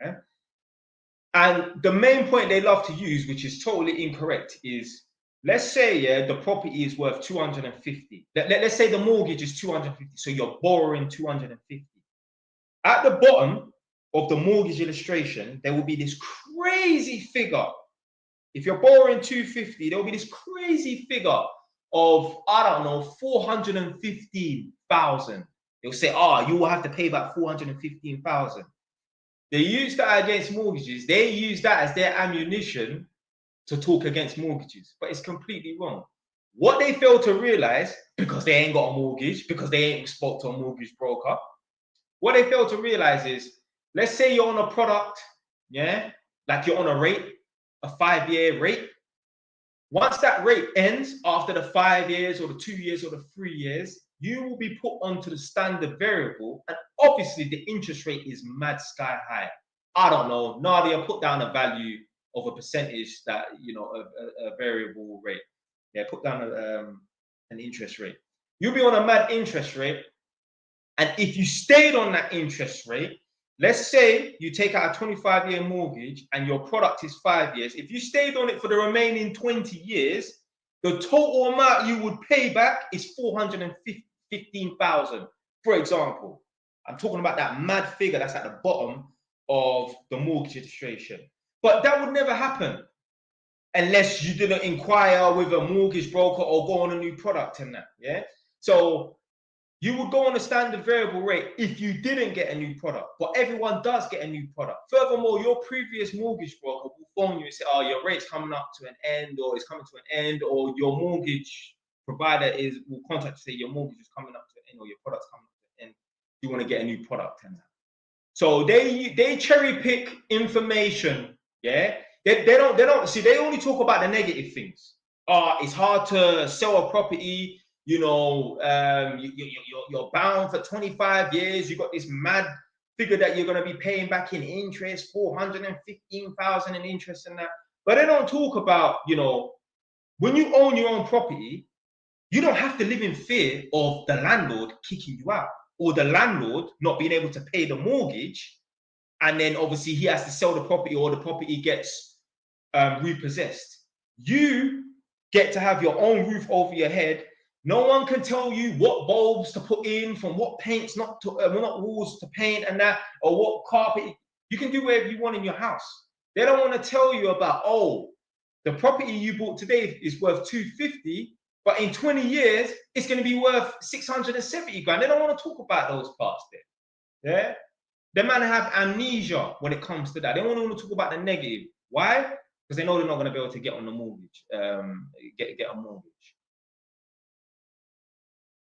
Yeah? And the main point they love to use, which is totally incorrect, is let's say, yeah, the property is worth 250. Let's say the mortgage is 250, so you're borrowing 250. At the bottom of the mortgage illustration, there will be this crazy figure. If you're borrowing 250, there will be this crazy figure of, I don't know, 415,000. They'll say, you will have to pay back 415,000. They use that against mortgages. They use that as their ammunition to talk against mortgages, but it's completely wrong. What they fail to realize, because they ain't got a mortgage, because they ain't spoke to a mortgage broker, what they fail to realize is, let's say you're on a product, yeah, like you're on a rate, a 5-year rate. Once that rate ends after the 5 years or the 2 years or the 3 years, you will be put onto the standard variable, and obviously the interest rate is mad sky high. I don't know, Nadia, put down a value of a percentage that, you know, a variable rate. Yeah, put down an interest rate. You'll be on a mad interest rate, and if you stayed on that interest rate, let's say you take out a 25-year mortgage and your product is 5 years. If you stayed on it for the remaining 20 years, the total amount you would pay back is 415,000, for example. I'm talking about that mad figure that's at the bottom of the mortgage illustration. But that would never happen unless you didn't inquire with a mortgage broker or go on a new product and that, yeah? So you would go on a standard variable rate if you didn't get a new product, but everyone does get a new product. Furthermore, your previous mortgage broker will phone you and say, your rate's coming up to an end, or it's coming to an end, or your mortgage provider will contact you, say your mortgage is coming up to an end, or your product's coming up to an end. You want to get a new product and that. So they cherry pick information, yeah? They don't see, they only talk about the negative things. It's hard to sell a property. You know, you're bound for 25 years. You got this mad figure that you're going to be paying back in interest, 415,000 in interest and that. But they don't talk about, you know, when you own your own property, you don't have to live in fear of the landlord kicking you out, or the landlord not being able to pay the mortgage, and then obviously he has to sell the property, or the property gets repossessed. You get to have your own roof over your head. No one can tell you what bulbs to put in, from what paints not walls to paint and that, or what carpet. You can do whatever you want in your house. They don't want to tell you about, the property you bought today is worth 250, but in 20 years it's going to be worth 670 grand. They don't want to talk about those parts there. Yeah, the man have amnesia when it comes to that. They don't want to talk about the negative. Why? Because they know they're not going to be able to get on the mortgage, get a mortgage.